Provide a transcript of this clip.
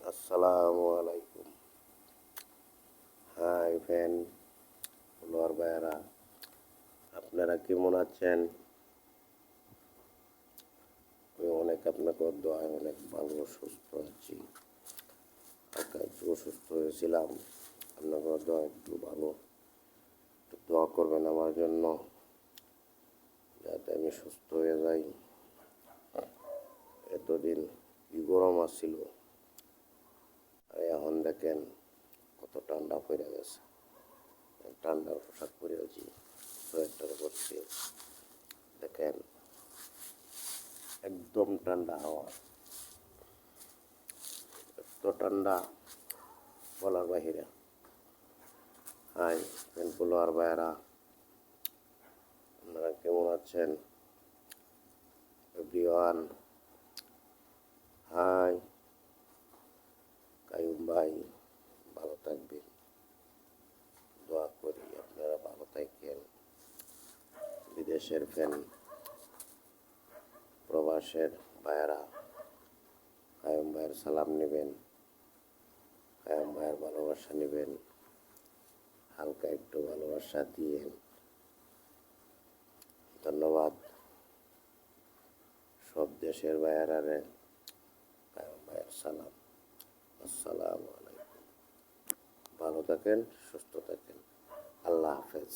আসসালামু আলাইকুম। Hi friend, follower ভাইয়ারা, আপনারা কেমন আছেন? আমি আপনাকে দোয়ায় অনেক ভালো সুস্থ আছি। একটু অসুস্থ হয়েছিলাম, আপনাকে দোয়া একটু ভালো, একটু দোয়া করবেন আমার জন্য যাতে আমি সুস্থ হয়ে যাই। এতদিন কি গরম আসছিল, আর এখন দেখেন কত ঠান্ডা পড়ে গেছে। ঠান্ডার পোশাক পরে আছি, সোয়েটার পরছি, দেখেন একদম ঠান্ডা হাওয়া, এত ঠান্ডা বলার বাহিরে। হাই ফলোয়ার ভাইয়েরা, আপনারা কেমন আছেন? এভরিওয়ান, হাই কায়ুম ভাই, ভালো থাকবেন, দোয়া করি আপনারা ভালো থাকেন। বিদেশের ফ্যান, প্রবাসের ভাইয়েরা, কায়ুম ভাইয়ের সালাম নেবেন, কায়ুম ভাইয়ের ভালোবাসা নেবেন, হালকা একটু ভালোবাসা দিয়ে। ধন্যবাদ সব দেশের ভাইয়েরারে, কায়ুম ভাইয়ের সালাম। আসসালামু আলাইকুম। ভালো থাকেন, সুস্থ থাকেন। আল্লাহ হাফেজ।